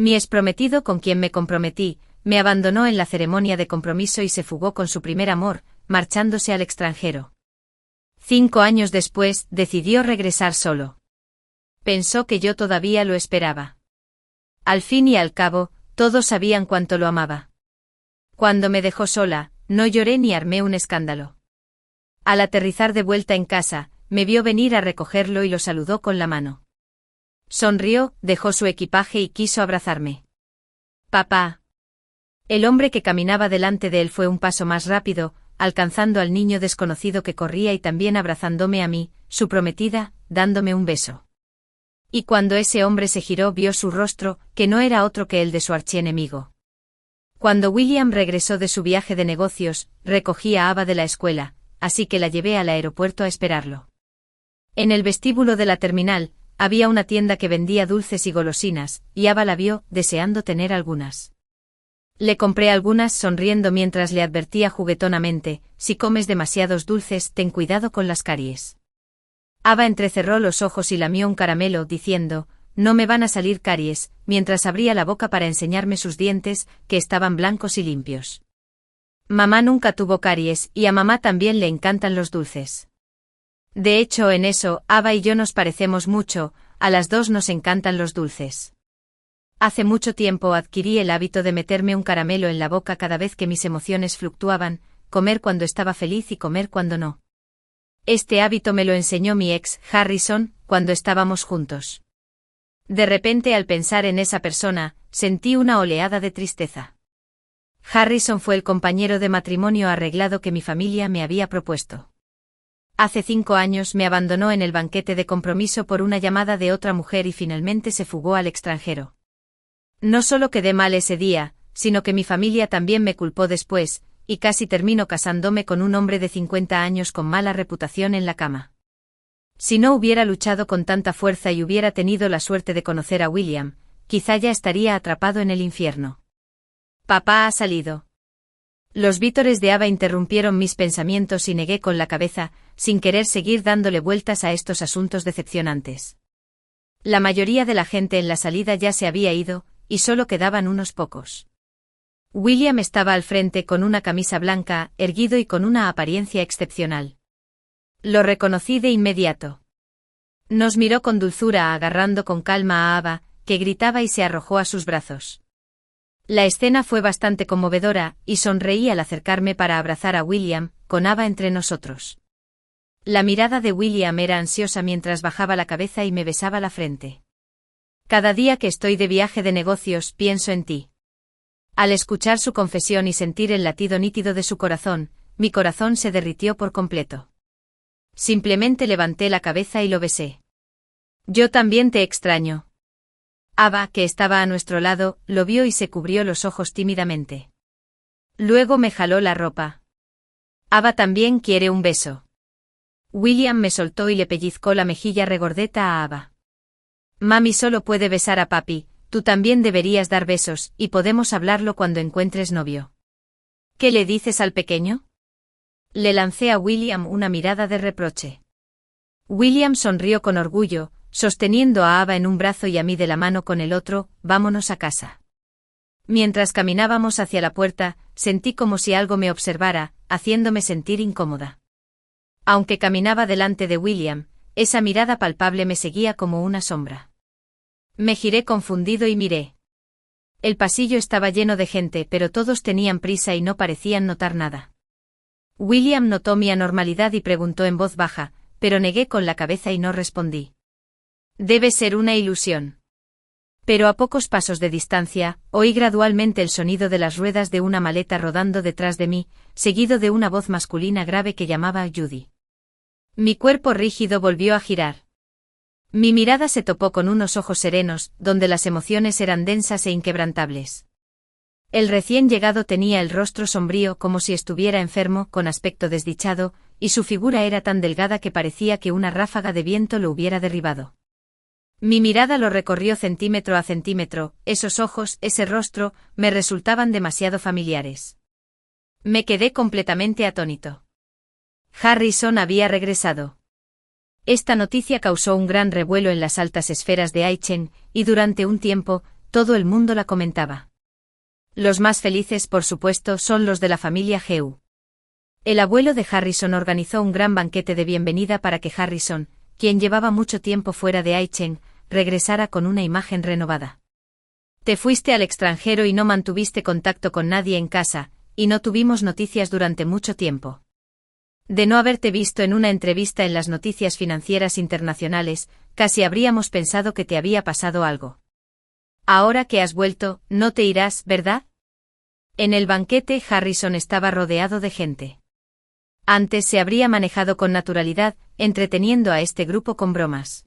Mi exprometido con quien me comprometí, me abandonó en la ceremonia de compromiso y se fugó con su primer amor, marchándose al extranjero. 5 años después, decidió regresar solo. Pensó que yo todavía lo esperaba. Al fin y al cabo, todos sabían cuánto lo amaba. Cuando me dejó sola, no lloré ni armé un escándalo. Al aterrizar de vuelta en casa, me vio venir a recogerlo y lo saludó con la mano. Sonrió, dejó su equipaje y quiso abrazarme. «Papá». El hombre que caminaba delante de él fue un paso más rápido, alcanzando al niño desconocido que corría y también abrazándome a mí, su prometida, dándome un beso. Y cuando ese hombre se giró vio su rostro, que no era otro que el de su archienemigo. Cuando William regresó de su viaje de negocios, recogí a Ava de la escuela, así que la llevé al aeropuerto a esperarlo. En el vestíbulo de la terminal, había una tienda que vendía dulces y golosinas, y Ava la vio, deseando tener algunas. Le compré algunas sonriendo mientras le advertía juguetonamente, si comes demasiados dulces, ten cuidado con las caries. Ava entrecerró los ojos y lamió un caramelo, diciendo, no me van a salir caries, mientras abría la boca para enseñarme sus dientes, que estaban blancos y limpios. Mamá nunca tuvo caries, y a mamá también le encantan los dulces. De hecho, en eso, Ava y yo nos parecemos mucho, a las dos nos encantan los dulces. Hace mucho tiempo adquirí el hábito de meterme un caramelo en la boca cada vez que mis emociones fluctuaban, comer cuando estaba feliz y comer cuando no. Este hábito me lo enseñó mi ex, Harrison, cuando estábamos juntos. De repente, al pensar en esa persona, sentí una oleada de tristeza. Harrison fue el compañero de matrimonio arreglado que mi familia me había propuesto. Hace 5 años me abandonó en el banquete de compromiso por una llamada de otra mujer y finalmente se fugó al extranjero. No solo quedé mal ese día, sino que mi familia también me culpó después, y casi termino casándome con un hombre de 50 años con mala reputación en la cama. Si no hubiera luchado con tanta fuerza y hubiera tenido la suerte de conocer a William, quizá ya estaría atrapado en el infierno. Papá ha salido. Los vítores de Ava interrumpieron mis pensamientos y negué con la cabeza, sin querer seguir dándole vueltas a estos asuntos decepcionantes. La mayoría de la gente en la salida ya se había ido, y solo quedaban unos pocos. William estaba al frente con una camisa blanca, erguido y con una apariencia excepcional. Lo reconocí de inmediato. Nos miró con dulzura agarrando con calma a Ava, que gritaba y se arrojó a sus brazos. La escena fue bastante conmovedora, y sonreí al acercarme para abrazar a William, con Ava entre nosotros. La mirada de William era ansiosa mientras bajaba la cabeza y me besaba la frente. Cada día que estoy de viaje de negocios pienso en ti. Al escuchar su confesión y sentir el latido nítido de su corazón, mi corazón se derritió por completo. Simplemente levanté la cabeza y lo besé. Yo también te extraño. Ava, que estaba a nuestro lado, lo vio y se cubrió los ojos tímidamente. Luego me jaló la ropa. Ava también quiere un beso. William me soltó y le pellizcó la mejilla regordeta a Ava. Mami solo puede besar a papi, tú también deberías dar besos, y podemos hablarlo cuando encuentres novio. ¿Qué le dices al pequeño? Le lancé a William una mirada de reproche. William sonrió con orgullo, sosteniendo a Ava en un brazo y a mí de la mano con el otro, vámonos a casa. Mientras caminábamos hacia la puerta, sentí como si algo me observara, haciéndome sentir incómoda. Aunque caminaba delante de William, esa mirada palpable me seguía como una sombra. Me giré confundido y miré. El pasillo estaba lleno de gente, pero todos tenían prisa y no parecían notar nada. William notó mi anormalidad y preguntó en voz baja, pero negué con la cabeza y no respondí. Debe ser una ilusión. Pero a pocos pasos de distancia, oí gradualmente el sonido de las ruedas de una maleta rodando detrás de mí, seguido de una voz masculina grave que llamaba a Judy. Mi cuerpo rígido volvió a girar. Mi mirada se topó con unos ojos serenos, donde las emociones eran densas e inquebrantables. El recién llegado tenía el rostro sombrío como si estuviera enfermo, con aspecto desdichado, y su figura era tan delgada que parecía que una ráfaga de viento lo hubiera derribado. Mi mirada lo recorrió centímetro a centímetro, esos ojos, ese rostro, me resultaban demasiado familiares. Me quedé completamente atónito. Harrison había regresado. Esta noticia causó un gran revuelo en las altas esferas de Aichen, y durante un tiempo, todo el mundo la comentaba. Los más felices, por supuesto, son los de la familia Heu. El abuelo de Harrison organizó un gran banquete de bienvenida para que Harrison, quien llevaba mucho tiempo fuera de Aichen, regresara con una imagen renovada. Te fuiste al extranjero y no mantuviste contacto con nadie en casa, y no tuvimos noticias durante mucho tiempo. De no haberte visto en una entrevista en las noticias financieras internacionales, casi habríamos pensado que te había pasado algo. Ahora que has vuelto, no te irás, ¿verdad? En el banquete Harrison estaba rodeado de gente. Antes se habría manejado con naturalidad, entreteniendo a este grupo con bromas.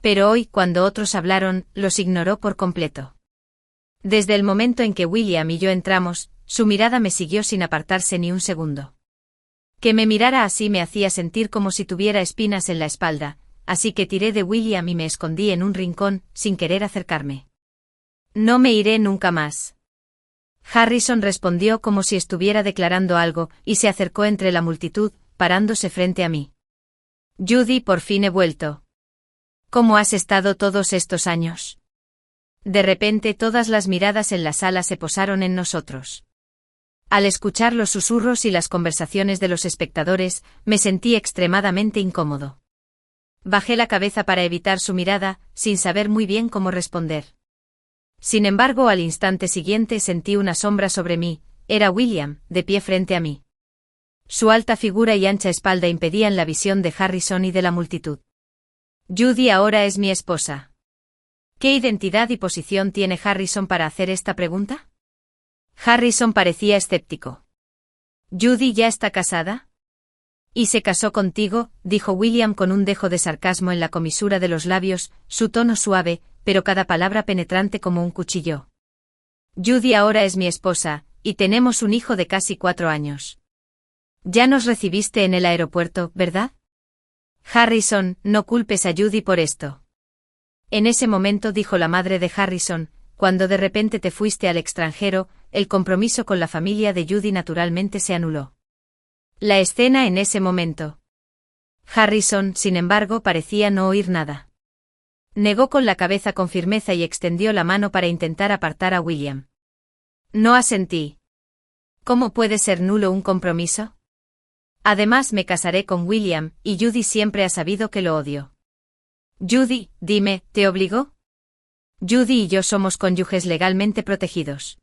Pero hoy, cuando otros hablaron, los ignoró por completo. Desde el momento en que William y yo entramos, su mirada me siguió sin apartarse ni un segundo. Que me mirara así me hacía sentir como si tuviera espinas en la espalda, así que tiré de William y me escondí en un rincón, sin querer acercarme. No me iré nunca más. Harrison respondió como si estuviera declarando algo, y se acercó entre la multitud, parándose frente a mí. Judy, por fin he vuelto. ¿Cómo has estado todos estos años? De repente todas las miradas en la sala se posaron en nosotros. Al escuchar los susurros y las conversaciones de los espectadores, me sentí extremadamente incómodo. Bajé la cabeza para evitar su mirada, sin saber muy bien cómo responder. Sin embargo, al instante siguiente sentí una sombra sobre mí, era William, de pie frente a mí. Su alta figura y ancha espalda impedían la visión de Harrison y de la multitud. Judy ahora es mi esposa. ¿Qué identidad y posición tiene Harrison para hacer esta pregunta? Harrison parecía escéptico. ¿Judy ya está casada? ¿Y se casó contigo?, dijo William con un dejo de sarcasmo en la comisura de los labios, su tono suave, pero cada palabra penetrante como un cuchillo. Judy ahora es mi esposa, y tenemos un hijo de casi 4 años. Ya nos recibiste en el aeropuerto, ¿verdad? Harrison, no culpes a Judy por esto. En ese momento dijo la madre de Harrison, cuando de repente te fuiste al extranjero, el compromiso con la familia de Judy naturalmente se anuló. La escena en ese momento. Harrison, sin embargo, parecía no oír nada. Negó con la cabeza con firmeza y extendió la mano para intentar apartar a William. No asentí. ¿Cómo puede ser nulo un compromiso? Además me casaré con William, y Judy siempre ha sabido que lo odio. Judy, dime, ¿te obligó? Judy y yo somos cónyuges legalmente protegidos.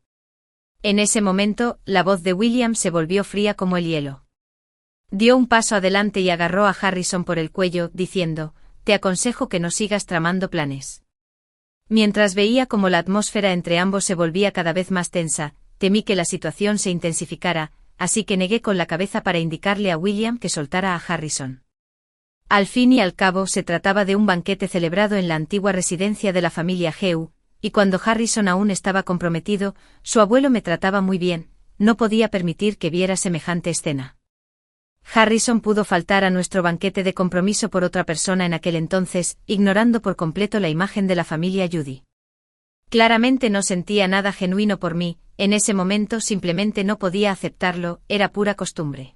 En ese momento, la voz de William se volvió fría como el hielo. Dio un paso adelante y agarró a Harrison por el cuello, diciendo, te aconsejo que no sigas tramando planes. Mientras veía cómo la atmósfera entre ambos se volvía cada vez más tensa, temí que la situación se intensificara, así que negué con la cabeza para indicarle a William que soltara a Harrison. Al fin y al cabo se trataba de un banquete celebrado en la antigua residencia de la familia Heu, y cuando Harrison aún estaba comprometido, su abuelo me trataba muy bien, no podía permitir que viera semejante escena. Harrison pudo faltar a nuestro banquete de compromiso por otra persona en aquel entonces, ignorando por completo la imagen de la familia Judy. Claramente no sentía nada genuino por mí, en ese momento simplemente no podía aceptarlo, era pura costumbre.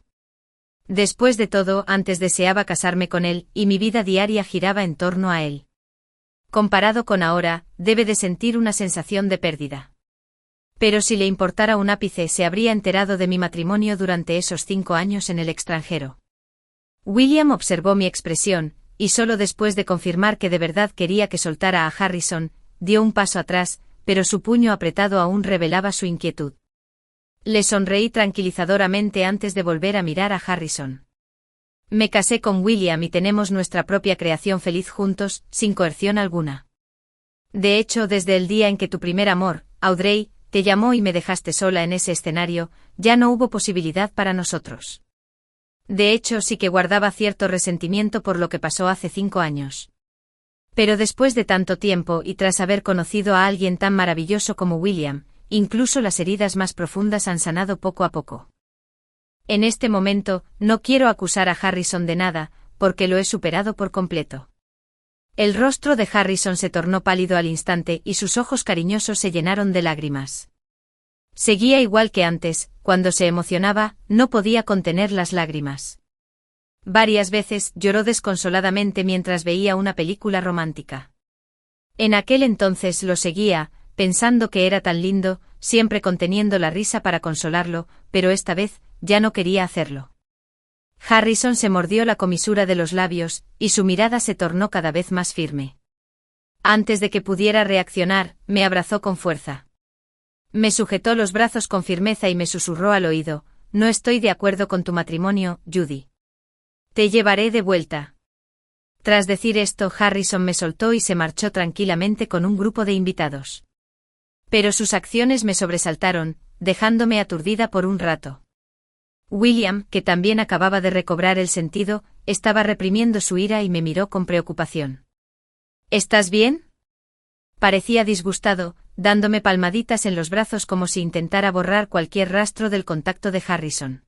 Después de todo, antes deseaba casarme con él, y mi vida diaria giraba en torno a él. Comparado con ahora, debe de sentir una sensación de pérdida. Pero si le importara un ápice se habría enterado de mi matrimonio durante esos 5 años en el extranjero. William observó mi expresión, y solo después de confirmar que de verdad quería que soltara a Harrison, dio un paso atrás, pero su puño apretado aún revelaba su inquietud. Le sonreí tranquilizadoramente antes de volver a mirar a Harrison. Me casé con William y tenemos nuestra propia creación feliz juntos, sin coerción alguna. De hecho, desde el día en que tu primer amor, Audrey, te llamó y me dejaste sola en ese escenario, ya no hubo posibilidad para nosotros. De hecho, sí que guardaba cierto resentimiento por lo que pasó hace 5 años. Pero después de tanto tiempo y tras haber conocido a alguien tan maravilloso como William, incluso las heridas más profundas han sanado poco a poco. En este momento, no quiero acusar a Harrison de nada, porque lo he superado por completo. El rostro de Harrison se tornó pálido al instante y sus ojos cariñosos se llenaron de lágrimas. Seguía igual que antes, cuando se emocionaba, no podía contener las lágrimas. Varias veces lloró desconsoladamente mientras veía una película romántica. En aquel entonces lo seguía, pensando que era tan lindo, siempre conteniendo la risa para consolarlo, pero esta vez, ya no quería hacerlo. Harrison se mordió la comisura de los labios, y su mirada se tornó cada vez más firme. Antes de que pudiera reaccionar, me abrazó con fuerza. Me sujetó los brazos con firmeza y me susurró al oído: «No estoy de acuerdo con tu matrimonio, Judy. Te llevaré de vuelta». Tras decir esto, Harrison me soltó y se marchó tranquilamente con un grupo de invitados. Pero sus acciones me sobresaltaron, dejándome aturdida por un rato. William, que también acababa de recobrar el sentido, estaba reprimiendo su ira y me miró con preocupación. «¿Estás bien?». Parecía disgustado, dándome palmaditas en los brazos como si intentara borrar cualquier rastro del contacto de Harrison.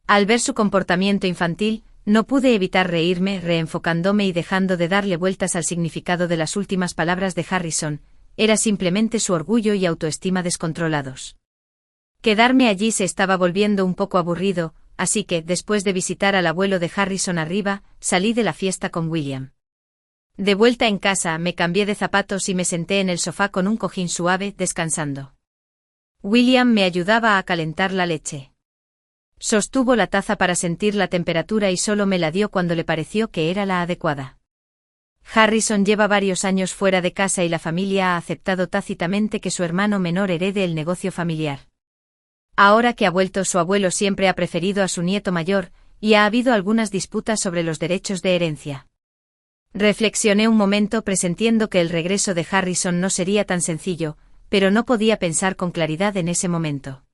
Al ver su comportamiento infantil, no pude evitar reírme, reenfocándome y dejando de darle vueltas al significado de las últimas palabras de Harrison. Era simplemente su orgullo y autoestima descontrolados. Quedarme allí se estaba volviendo un poco aburrido, así que, después de visitar al abuelo de Harrison arriba, salí de la fiesta con William. De vuelta en casa, me cambié de zapatos y me senté en el sofá con un cojín suave, descansando. William me ayudaba a calentar la leche. Sostuvo la taza para sentir la temperatura y solo me la dio cuando le pareció que era la adecuada. Harrison lleva varios años fuera de casa y la familia ha aceptado tácitamente que su hermano menor herede el negocio familiar. Ahora que ha vuelto, su abuelo siempre ha preferido a su nieto mayor, y ha habido algunas disputas sobre los derechos de herencia. Reflexioné un momento presintiendo que el regreso de Harrison no sería tan sencillo, pero no podía pensar con claridad en ese momento.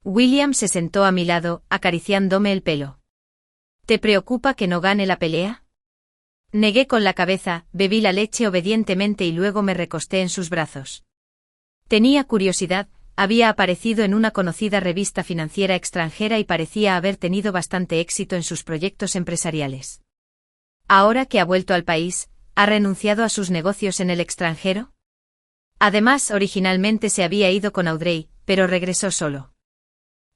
William se sentó a mi lado, acariciándome el pelo. ¿Te preocupa que no gane la pelea? Negué con la cabeza, bebí la leche obedientemente y luego me recosté en sus brazos. Tenía curiosidad, había aparecido en una conocida revista financiera extranjera y parecía haber tenido bastante éxito en sus proyectos empresariales. Ahora que ha vuelto al país, ¿ha renunciado a sus negocios en el extranjero? Además, originalmente se había ido con Audrey, pero regresó solo.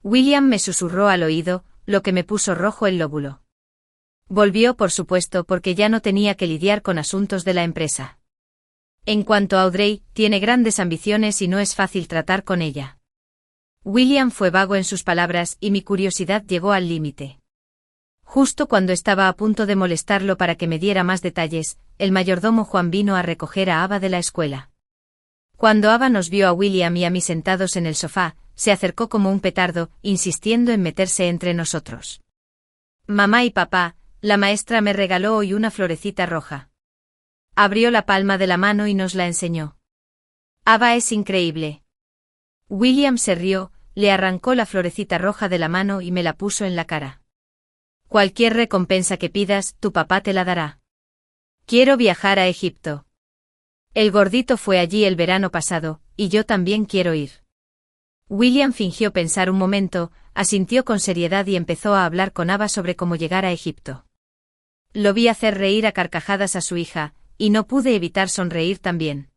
William me susurró al oído, lo que me puso rojo el lóbulo. Volvió, por supuesto, porque ya no tenía que lidiar con asuntos de la empresa. En cuanto a Audrey, tiene grandes ambiciones y no es fácil tratar con ella. William fue vago en sus palabras y mi curiosidad llegó al límite. Justo cuando estaba a punto de molestarlo para que me diera más detalles, el mayordomo Juan vino a recoger a Ava de la escuela. Cuando Ava nos vio a William y a mí sentados en el sofá, se acercó como un petardo, insistiendo en meterse entre nosotros. «Mamá y papá, la maestra me regaló hoy una florecita roja». Abrió la palma de la mano y nos la enseñó. «Ava es increíble». William se rió, le arrancó la florecita roja de la mano y me la puso en la cara. «Cualquier recompensa que pidas, tu papá te la dará. Quiero viajar a Egipto. El gordito fue allí el verano pasado, y yo también quiero ir». William fingió pensar un momento, asintió con seriedad y empezó a hablar con Ava sobre cómo llegar a Egipto. Lo vi hacer reír a carcajadas a su hija, y no pude evitar sonreír también.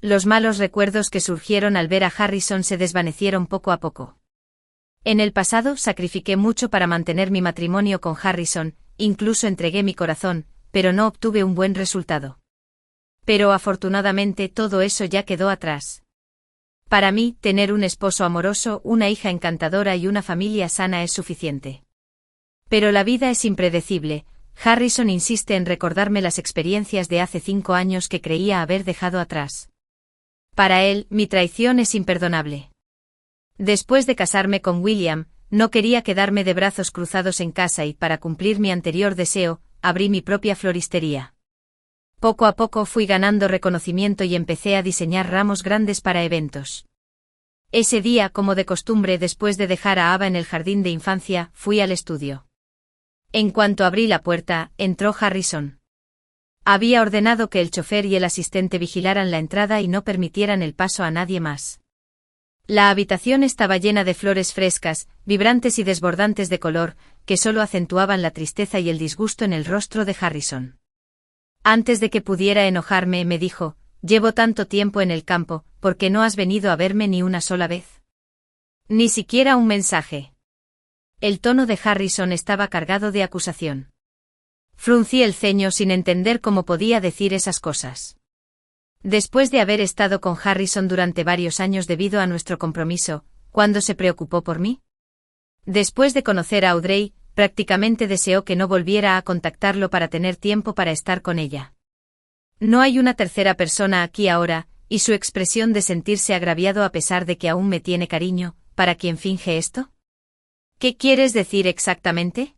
Los malos recuerdos que surgieron al ver a Harrison se desvanecieron poco a poco. En el pasado sacrifiqué mucho para mantener mi matrimonio con Harrison, incluso entregué mi corazón, pero no obtuve un buen resultado. Pero afortunadamente todo eso ya quedó atrás. Para mí, tener un esposo amoroso, una hija encantadora y una familia sana es suficiente. Pero la vida es impredecible. Harrison insiste en recordarme las experiencias de hace 5 años que creía haber dejado atrás. Para él, mi traición es imperdonable. Después de casarme con William, no quería quedarme de brazos cruzados en casa y, para cumplir mi anterior deseo, abrí mi propia floristería. Poco a poco fui ganando reconocimiento y empecé a diseñar ramos grandes para eventos. Ese día, como de costumbre, después de dejar a Ava en el jardín de infancia, fui al estudio. En cuanto abrí la puerta, entró Harrison. Había ordenado que el chofer y el asistente vigilaran la entrada y no permitieran el paso a nadie más. La habitación estaba llena de flores frescas, vibrantes y desbordantes de color, que solo acentuaban la tristeza y el disgusto en el rostro de Harrison. Antes de que pudiera enojarme, me dijo: «Llevo tanto tiempo en el campo, ¿por qué no has venido a verme ni una sola vez? Ni siquiera un mensaje». El tono de Harrison estaba cargado de acusación. Fruncí el ceño sin entender cómo podía decir esas cosas. Después de haber estado con Harrison durante varios años debido a nuestro compromiso, ¿cuándo se preocupó por mí? Después de conocer a Audrey, prácticamente deseó que no volviera a contactarlo para tener tiempo para estar con ella. No hay una tercera persona aquí ahora, y su expresión de sentirse agraviado a pesar de que aún me tiene cariño, ¿para quien finge esto? ¿Qué quieres decir exactamente?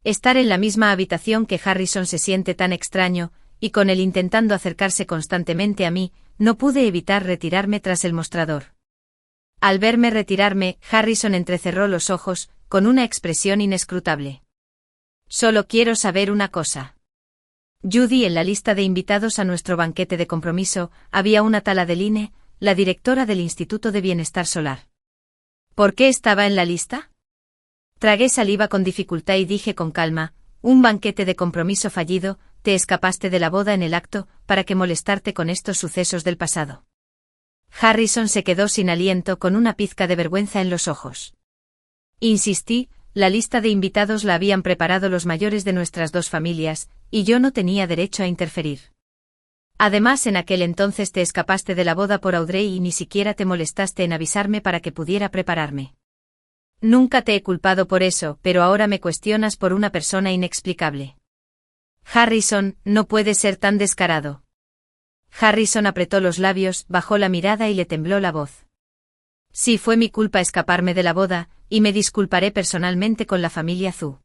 Estar en la misma habitación que Harrison se siente tan extraño, y con él intentando acercarse constantemente a mí, no pude evitar retirarme tras el mostrador. Al verme retirarme, Harrison entrecerró los ojos, con una expresión inescrutable. Solo quiero saber una cosa. Judy, en la lista de invitados a nuestro banquete de compromiso, había una tal Adeline, la directora del Instituto de Bienestar Solar. ¿Por qué estaba en la lista? Tragué saliva con dificultad y dije con calma, un banquete de compromiso fallido, te escapaste de la boda en el acto, ¿para qué molestarte con estos sucesos del pasado? Harrison se quedó sin aliento con una pizca de vergüenza en los ojos. Insistí, la lista de invitados la habían preparado los mayores de nuestras dos familias, y yo no tenía derecho a interferir. Además, en aquel entonces te escapaste de la boda por Audrey y ni siquiera te molestaste en avisarme para que pudiera prepararme. Nunca te he culpado por eso, pero ahora me cuestionas por una persona inexplicable. Harrison, no puedes ser tan descarado. Harrison apretó los labios, bajó la mirada y le tembló la voz. Sí, fue mi culpa escaparme de la boda, y me disculparé personalmente con la familia Zhu.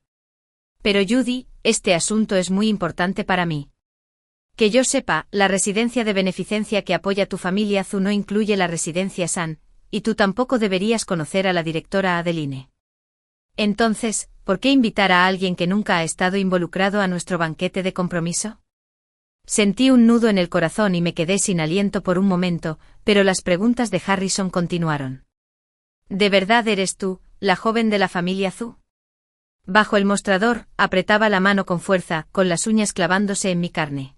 Pero Judy, este asunto es muy importante para mí. Que yo sepa, la residencia de beneficencia que apoya tu familia Zhu no incluye la residencia San, y tú tampoco deberías conocer a la directora Adeline. Entonces, ¿por qué invitar a alguien que nunca ha estado involucrado a nuestro banquete de compromiso? Sentí un nudo en el corazón y me quedé sin aliento por un momento, pero las preguntas de Harrison continuaron. ¿De verdad eres tú, la joven de la familia Zhu? Bajo el mostrador, apretaba la mano con fuerza, con las uñas clavándose en mi carne.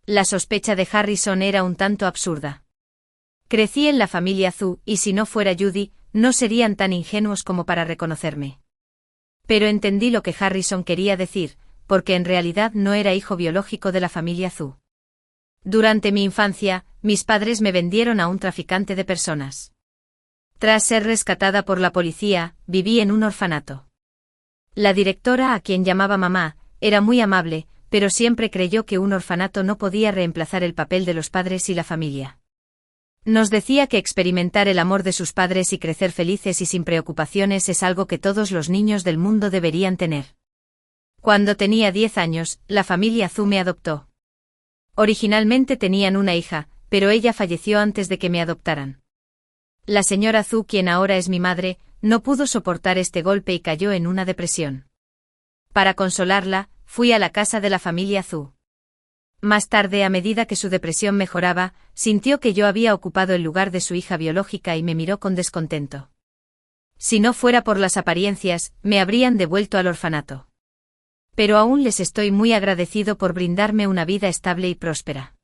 La sospecha de Harrison era un tanto absurda. Crecí en la familia Zhu, y si no fuera Judy, no serían tan ingenuos como para reconocerme. Pero entendí lo que Harrison quería decir, porque en realidad no era hijo biológico de la familia Zhu. Durante mi infancia, mis padres me vendieron a un traficante de personas. Tras ser rescatada por la policía, viví en un orfanato. La directora, a quien llamaba mamá, era muy amable, pero siempre creyó que un orfanato no podía reemplazar el papel de los padres y la familia. Nos decía que experimentar el amor de sus padres y crecer felices y sin preocupaciones es algo que todos los niños del mundo deberían tener. Cuando tenía 10 años, la familia Zhu me adoptó. Originalmente tenían una hija, pero ella falleció antes de que me adoptaran. La señora Zhu, quien ahora es mi madre, no pudo soportar este golpe y cayó en una depresión. Para consolarla, fui a la casa de la familia Zhu. Más tarde, a medida que su depresión mejoraba, sintió que yo había ocupado el lugar de su hija biológica y me miró con descontento. Si no fuera por las apariencias, me habrían devuelto al orfanato. Pero aún les estoy muy agradecido por brindarme una vida estable y próspera.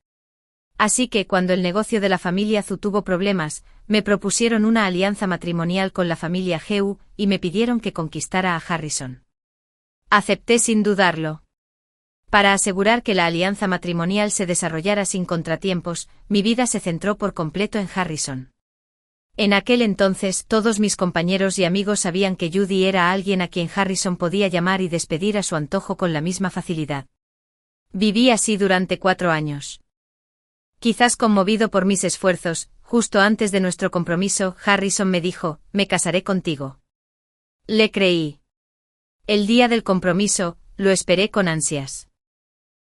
Así que cuando el negocio de la familia Zhu tuvo problemas, me propusieron una alianza matrimonial con la familia Heu y me pidieron que conquistara a Harrison. Acepté sin dudarlo. Para asegurar que la alianza matrimonial se desarrollara sin contratiempos, mi vida se centró por completo en Harrison. En aquel entonces todos mis compañeros y amigos sabían que Judy era alguien a quien Harrison podía llamar y despedir a su antojo con la misma facilidad. Viví así durante 4 años. Quizás conmovido por mis esfuerzos, justo antes de nuestro compromiso, Harrison me dijo, «Me casaré contigo». Le creí. El día del compromiso, lo esperé con ansias.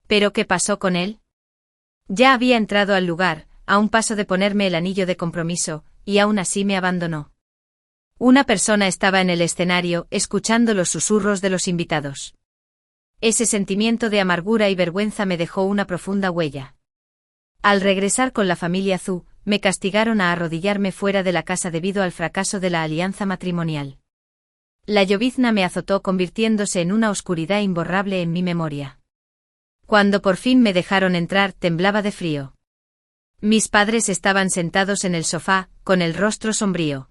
¿Pero qué pasó con él? Ya había entrado al lugar, a un paso de ponerme el anillo de compromiso, y aún así me abandonó. Una persona estaba en el escenario, escuchando los susurros de los invitados. Ese sentimiento de amargura y vergüenza me dejó una profunda huella. Al regresar con la familia Zhu, me castigaron a arrodillarme fuera de la casa debido al fracaso de la alianza matrimonial. La llovizna me azotó convirtiéndose en una oscuridad imborrable en mi memoria. Cuando por fin me dejaron entrar, temblaba de frío. Mis padres estaban sentados en el sofá, con el rostro sombrío.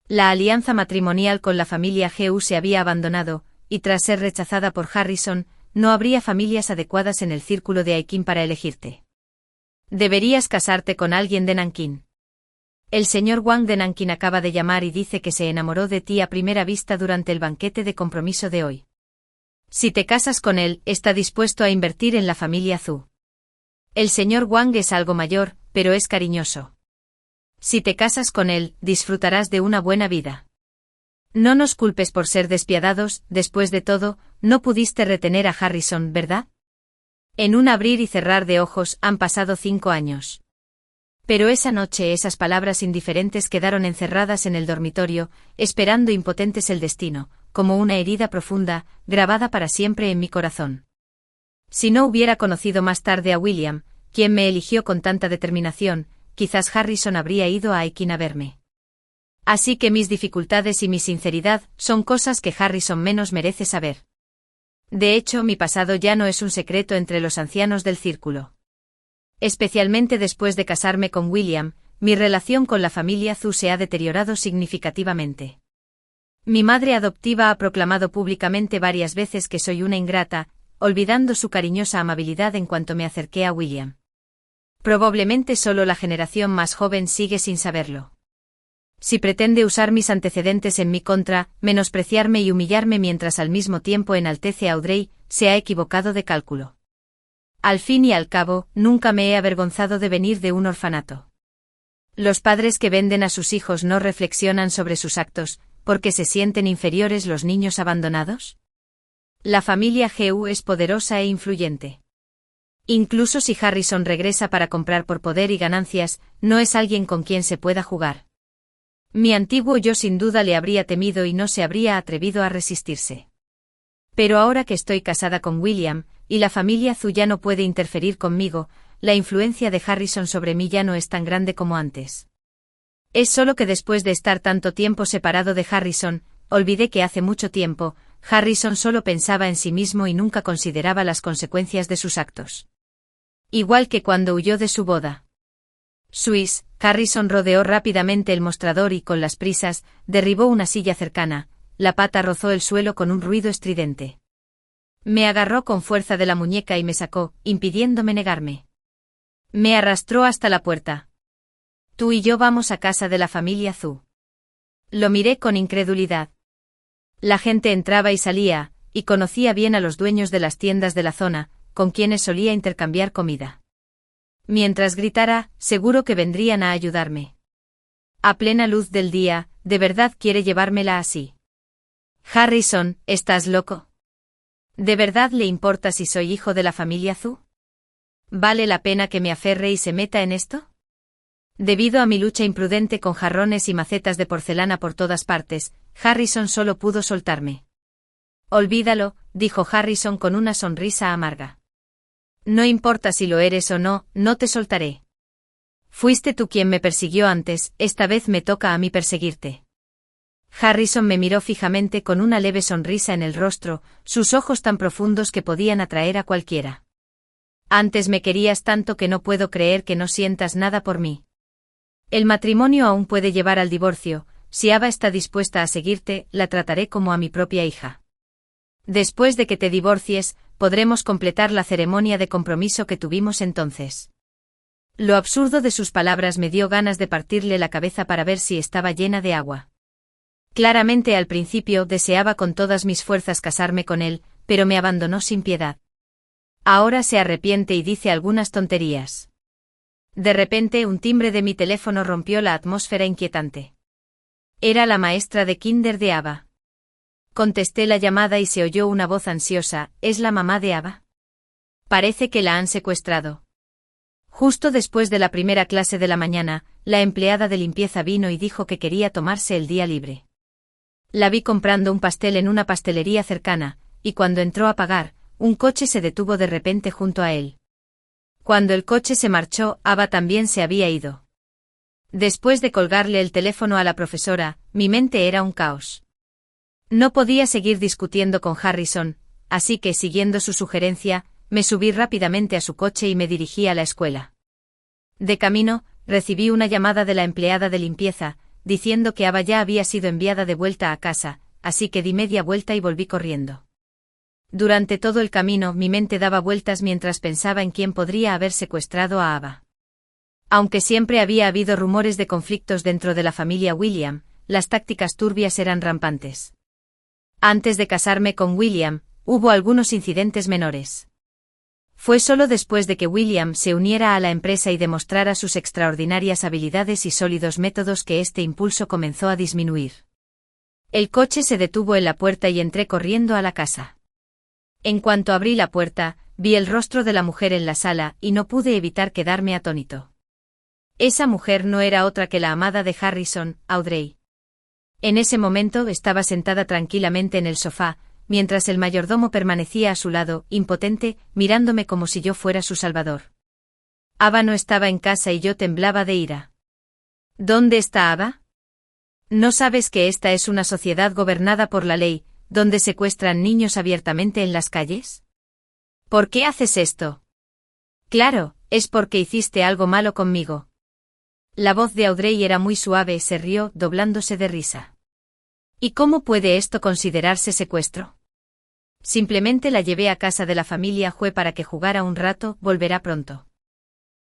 La alianza matrimonial con la familia Heu se había abandonado, y tras ser rechazada por Harrison, no habría familias adecuadas en el círculo de Aikin para elegirte. Deberías casarte con alguien de Nankín. El señor Wang de Nankín acaba de llamar y dice que se enamoró de ti a primera vista durante el banquete de compromiso de hoy. Si te casas con él, está dispuesto a invertir en la familia Zhu. El señor Wang es algo mayor, pero es cariñoso. Si te casas con él, disfrutarás de una buena vida. No nos culpes por ser despiadados, después de todo, no pudiste retener a Harrison, ¿verdad? En un abrir y cerrar de ojos han pasado 5 años. Pero esa noche esas palabras indiferentes quedaron encerradas en el dormitorio, esperando impotentes el destino, como una herida profunda, grabada para siempre en mi corazón. Si no hubiera conocido más tarde a William, quien me eligió con tanta determinación, quizás Harrison habría ido a Aiken a verme. Así que mis dificultades y mi sinceridad son cosas que Harrison menos merece saber. De hecho, mi pasado ya no es un secreto entre los ancianos del círculo. Especialmente después de casarme con William, mi relación con la familia Zhu se ha deteriorado significativamente. Mi madre adoptiva ha proclamado públicamente varias veces que soy una ingrata, olvidando su cariñosa amabilidad en cuanto me acerqué a William. Probablemente solo la generación más joven sigue sin saberlo. Si pretende usar mis antecedentes en mi contra, menospreciarme y humillarme mientras al mismo tiempo enaltece a Audrey, se ha equivocado de cálculo. Al fin y al cabo, nunca me he avergonzado de venir de un orfanato. Los padres que venden a sus hijos no reflexionan sobre sus actos, porque se sienten inferiores los niños abandonados. La familia Gu es poderosa e influyente. Incluso si Harrison regresa para comprar por poder y ganancias, no es alguien con quien se pueda jugar. Mi antiguo yo sin duda le habría temido y no se habría atrevido a resistirse. Pero ahora que estoy casada con William, y la familia Zhu ya no puede interferir conmigo, la influencia de Harrison sobre mí ya no es tan grande como antes. Es solo que después de estar tanto tiempo separado de Harrison, olvidé que hace mucho tiempo, Harrison solo pensaba en sí mismo y nunca consideraba las consecuencias de sus actos. Igual que cuando huyó de su boda. Swiss, Harrison rodeó rápidamente el mostrador y con las prisas, derribó una silla cercana, la pata rozó el suelo con un ruido estridente. Me agarró con fuerza de la muñeca y me sacó, impidiéndome negarme. Me arrastró hasta la puerta. Tú y yo vamos a casa de la familia Zhu. Lo miré con incredulidad. La gente entraba y salía, y conocía bien a los dueños de las tiendas de la zona, con quienes solía intercambiar comida. Mientras gritara, seguro que vendrían a ayudarme. A plena luz del día, ¿de verdad quiere llevármela así? Harrison, ¿estás loco? ¿De verdad le importa si soy hijo de la familia Zhu? ¿Vale la pena que me aferre y se meta en esto? Debido a mi lucha imprudente con jarrones y macetas de porcelana por todas partes, Harrison solo pudo soltarme. Olvídalo, dijo Harrison con una sonrisa amarga. No importa si lo eres o no, no te soltaré. Fuiste tú quien me persiguió antes, esta vez me toca a mí perseguirte. Harrison me miró fijamente con una leve sonrisa en el rostro, sus ojos tan profundos que podían atraer a cualquiera. Antes me querías tanto que no puedo creer que no sientas nada por mí. El matrimonio aún puede llevar al divorcio, si Ava está dispuesta a seguirte, la trataré como a mi propia hija. Después de que te divorcies, podremos completar la ceremonia de compromiso que tuvimos entonces. Lo absurdo de sus palabras me dio ganas de partirle la cabeza para ver si estaba llena de agua. Claramente al principio deseaba con todas mis fuerzas casarme con él, pero me abandonó sin piedad. Ahora se arrepiente y dice algunas tonterías. De repente un timbre de mi teléfono rompió la atmósfera inquietante. Era la maestra de kinder de Ava. Contesté la llamada y se oyó una voz ansiosa, ¿es la mamá de Ava? Parece que la han secuestrado. Justo después de la primera clase de la mañana, la empleada de limpieza vino y dijo que quería tomarse el día libre. La vi comprando un pastel en una pastelería cercana, y cuando entró a pagar, un coche se detuvo de repente junto a él. Cuando el coche se marchó, Ava también se había ido. Después de colgarle el teléfono a la profesora, mi mente era un caos. No podía seguir discutiendo con Harrison, así que, siguiendo su sugerencia, me subí rápidamente a su coche y me dirigí a la escuela. De camino, recibí una llamada de la empleada de limpieza, diciendo que Ava ya había sido enviada de vuelta a casa, así que di media vuelta y volví corriendo. Durante todo el camino mi mente daba vueltas mientras pensaba en quién podría haber secuestrado a Ava. Aunque siempre había habido rumores de conflictos dentro de la familia William, las tácticas turbias eran rampantes. Antes de casarme con William, hubo algunos incidentes menores. Fue solo después de que William se uniera a la empresa y demostrara sus extraordinarias habilidades y sólidos métodos que este impulso comenzó a disminuir. El coche se detuvo en la puerta y entré corriendo a la casa. En cuanto abrí la puerta, vi el rostro de la mujer en la sala y no pude evitar quedarme atónito. Esa mujer no era otra que la amada de Harrison, Audrey. En ese momento estaba sentada tranquilamente en el sofá, mientras el mayordomo permanecía a su lado, impotente, mirándome como si yo fuera su salvador. Ava no estaba en casa y yo temblaba de ira. ¿Dónde está Ava? ¿No sabes que esta es una sociedad gobernada por la ley, donde secuestran niños abiertamente en las calles? ¿Por qué haces esto? Claro, es porque hiciste algo malo conmigo. La voz de Audrey era muy suave y se rió, doblándose de risa. ¿Y cómo puede esto considerarse secuestro? Simplemente la llevé a casa de la familia Hue para que jugara un rato, volverá pronto.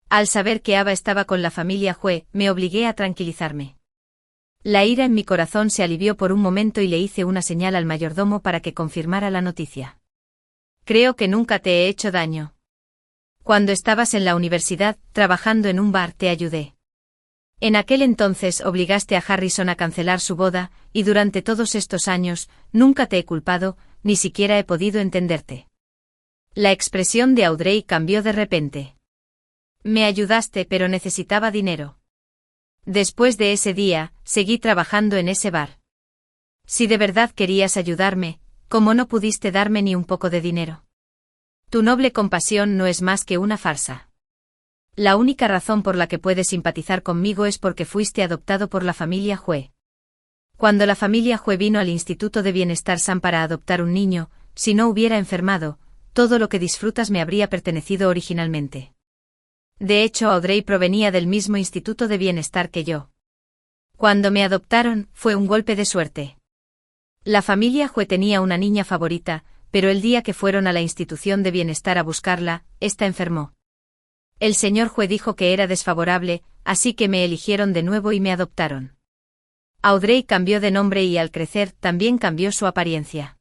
Al saber que Ava estaba con la familia Hue, me obligué a tranquilizarme. La ira en mi corazón se alivió por un momento y le hice una señal al mayordomo para que confirmara la noticia. Creo que nunca te he hecho daño. Cuando estabas en la universidad, trabajando en un bar, te ayudé. En aquel entonces obligaste a Harrison a cancelar su boda, y durante todos estos años, nunca te he culpado, ni siquiera he podido entenderte. La expresión de Audrey cambió de repente. Me ayudaste, pero necesitaba dinero. Después de ese día, seguí trabajando en ese bar. Si de verdad querías ayudarme, ¿cómo no pudiste darme ni un poco de dinero? Tu noble compasión no es más que una farsa. La única razón por la que puedes simpatizar conmigo es porque fuiste adoptado por la familia Hue. Cuando la familia Hue vino al Instituto de Bienestar Sam para adoptar un niño, si no hubiera enfermado, todo lo que disfrutas me habría pertenecido originalmente. De hecho, Audrey provenía del mismo Instituto de Bienestar que yo. Cuando me adoptaron, fue un golpe de suerte. La familia Hue tenía una niña favorita, pero el día que fueron a la institución de bienestar a buscarla, ésta enfermó. El señor Hue dijo que era desfavorable, así que me eligieron de nuevo y me adoptaron. Audrey cambió de nombre y al crecer también cambió su apariencia.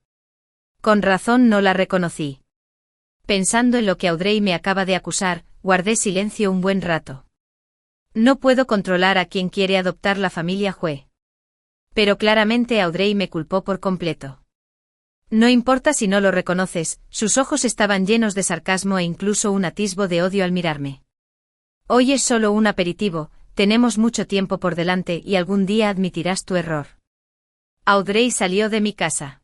Con razón no la reconocí. Pensando en lo que Audrey me acaba de acusar, guardé silencio un buen rato. No puedo controlar a quien quiere adoptar la familia Hue. Pero claramente Audrey me culpó por completo. No importa si no lo reconoces, sus ojos estaban llenos de sarcasmo e incluso un atisbo de odio al mirarme. Hoy es solo un aperitivo, tenemos mucho tiempo por delante y algún día admitirás tu error. Audrey salió de mi casa.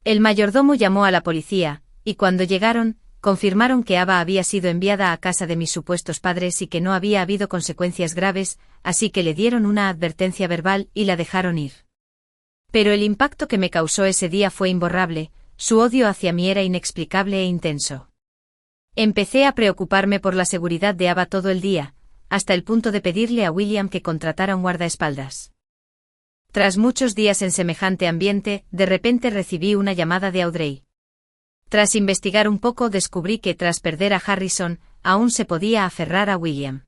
El mayordomo llamó a la policía, y cuando llegaron, confirmaron que Ava había sido enviada a casa de mis supuestos padres y que no había habido consecuencias graves, así que le dieron una advertencia verbal y la dejaron ir. Pero el impacto que me causó ese día fue imborrable, su odio hacia mí era inexplicable e intenso. Empecé a preocuparme por la seguridad de Ava todo el día, hasta el punto de pedirle a William que contratara un guardaespaldas. Tras muchos días en semejante ambiente, de repente recibí una llamada de Audrey. Tras investigar un poco descubrí que tras perder a Harrison, aún se podía aferrar a William.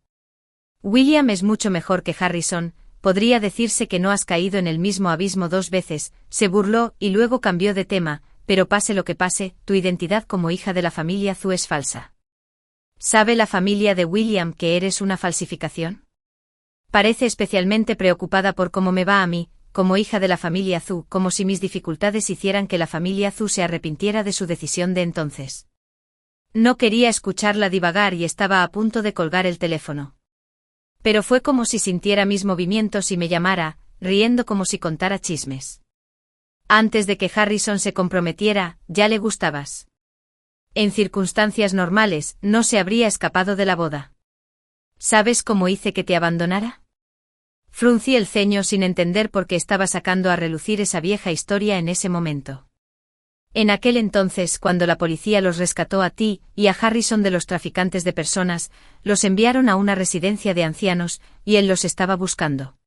William es mucho mejor que Harrison, podría decirse que no has caído en el mismo abismo 2 veces, se burló y luego cambió de tema, pero pase lo que pase, tu identidad como hija de la familia Zhu es falsa. ¿Sabe la familia de William que eres una falsificación? Parece especialmente preocupada por cómo me va a mí, como hija de la familia Zhu, como si mis dificultades hicieran que la familia Zhu se arrepintiera de su decisión de entonces. No quería escucharla divagar y estaba a punto de colgar el teléfono. Pero fue como si sintiera mis movimientos y me llamara, riendo como si contara chismes. Antes de que Harrison se comprometiera, ya le gustabas. En circunstancias normales, no se habría escapado de la boda. ¿Sabes cómo hice que te abandonara? Fruncí el ceño sin entender por qué estaba sacando a relucir esa vieja historia en ese momento. En aquel entonces, cuando la policía los rescató a ti y a Harrison de los traficantes de personas, los enviaron a una residencia de ancianos, y él los estaba buscando.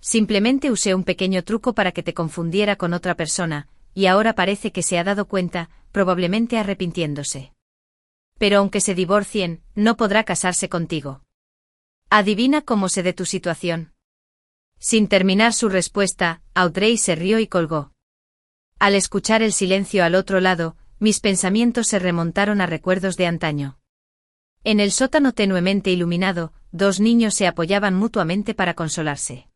Simplemente usé un pequeño truco para que te confundiera con otra persona, y ahora parece que se ha dado cuenta, probablemente arrepintiéndose. Pero aunque se divorcien, no podrá casarse contigo. Adivina cómo sé de tu situación. Sin terminar su respuesta, Audrey se rió y colgó. Al escuchar el silencio al otro lado, mis pensamientos se remontaron a recuerdos de antaño. En el sótano tenuemente iluminado, dos niños se apoyaban mutuamente para consolarse.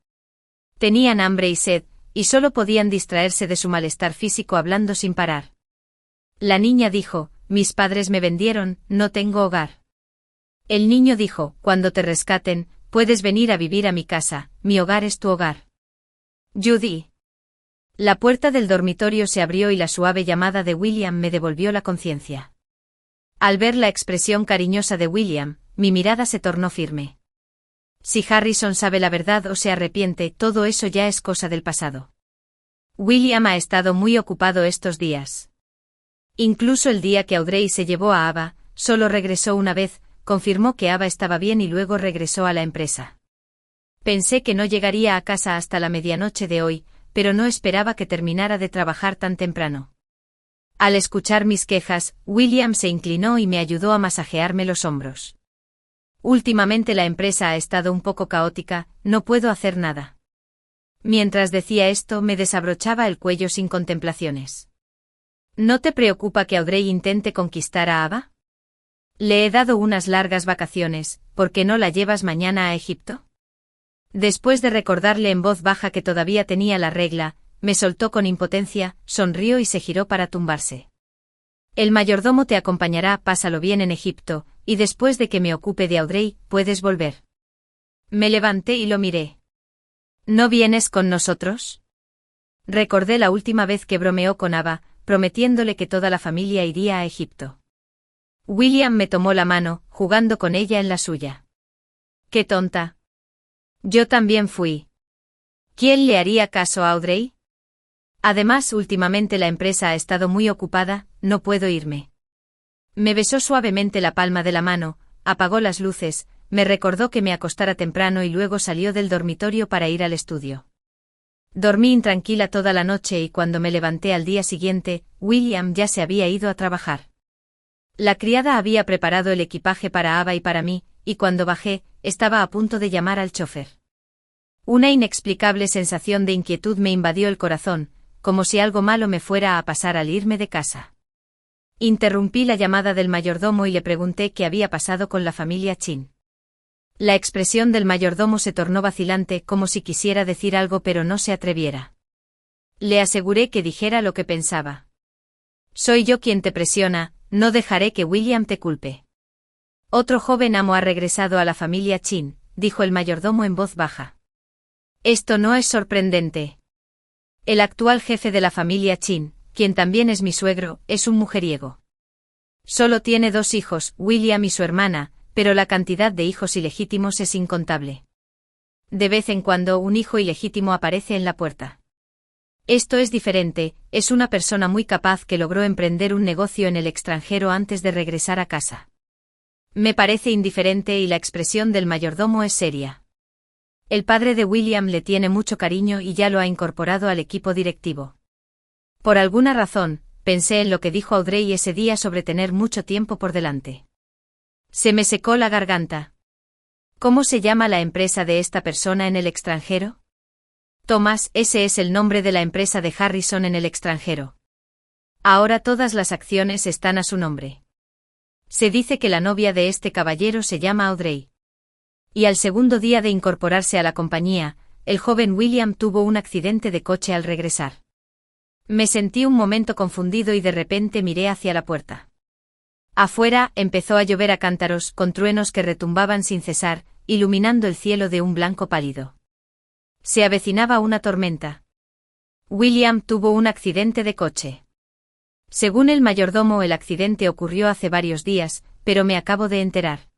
Tenían hambre y sed, y solo podían distraerse de su malestar físico hablando sin parar. La niña dijo, mis padres me vendieron, no tengo hogar. El niño dijo, cuando te rescaten, puedes venir a vivir a mi casa, mi hogar es tu hogar. Judy. La puerta del dormitorio se abrió y la suave llamada de William me devolvió la conciencia. Al ver la expresión cariñosa de William, mi mirada se tornó firme. Si Harrison sabe la verdad o se arrepiente, todo eso ya es cosa del pasado. William ha estado muy ocupado estos días. Incluso el día que Audrey se llevó a Ava, solo regresó una vez, confirmó que Ava estaba bien y luego regresó a la empresa. Pensé que no llegaría a casa hasta la medianoche de hoy, pero no esperaba que terminara de trabajar tan temprano. Al escuchar mis quejas, William se inclinó y me ayudó a masajearme los hombros. Últimamente la empresa ha estado un poco caótica, no puedo hacer nada. Mientras decía esto me desabrochaba el cuello sin contemplaciones. ¿No te preocupa que Audrey intente conquistar a Ava? Le he dado unas largas vacaciones, ¿por qué no la llevas mañana a Egipto? Después de recordarle en voz baja que todavía tenía la regla, me soltó con impotencia, sonrió y se giró para tumbarse. El mayordomo te acompañará, pásalo bien en Egipto, y después de que me ocupe de Audrey, puedes volver. Me levanté y lo miré. ¿No vienes con nosotros? Recordé la última vez que bromeó con Ava, prometiéndole que toda la familia iría a Egipto. William me tomó la mano, jugando con ella en la suya. ¡Qué tonta! Yo también fui. ¿Quién le haría caso a Audrey? Además, últimamente la empresa ha estado muy ocupada, no puedo irme. Me besó suavemente la palma de la mano, apagó las luces, me recordó que me acostara temprano y luego salió del dormitorio para ir al estudio. Dormí intranquila toda la noche y cuando me levanté al día siguiente, William ya se había ido a trabajar. La criada había preparado el equipaje para Ava y para mí, y cuando bajé, estaba a punto de llamar al chofer. Una inexplicable sensación de inquietud me invadió el corazón, como si algo malo me fuera a pasar al irme de casa. Interrumpí la llamada del mayordomo y le pregunté qué había pasado con la familia Chin. La expresión del mayordomo se tornó vacilante, como si quisiera decir algo pero no se atreviera. Le aseguré que dijera lo que pensaba. Soy yo quien te presiona, no dejaré que William te culpe. Otro joven amo ha regresado a la familia Chin, dijo el mayordomo en voz baja. Esto no es sorprendente. El actual jefe de la familia Chin, quien también es mi suegro, es un mujeriego. Solo tiene 2 hijos, William y su hermana, pero la cantidad de hijos ilegítimos es incontable. De vez en cuando un hijo ilegítimo aparece en la puerta. Esto es diferente, es una persona muy capaz que logró emprender un negocio en el extranjero antes de regresar a casa. Me parece indiferente y la expresión del mayordomo es seria. El padre de William le tiene mucho cariño y ya lo ha incorporado al equipo directivo. Por alguna razón, pensé en lo que dijo Audrey ese día sobre tener mucho tiempo por delante. Se me secó la garganta. ¿Cómo se llama la empresa de esta persona en el extranjero? Thomas, ese es el nombre de la empresa de Harrison en el extranjero. Ahora todas las acciones están a su nombre. Se dice que la novia de este caballero se llama Audrey. Y al segundo día de incorporarse a la compañía, el joven William tuvo un accidente de coche al regresar. Me sentí un momento confundido y de repente miré hacia la puerta. Afuera empezó a llover a cántaros con truenos que retumbaban sin cesar, iluminando el cielo de un blanco pálido. Se avecinaba una tormenta. William tuvo un accidente de coche. Según el mayordomo, el accidente ocurrió hace varios días, pero me acabo de enterar.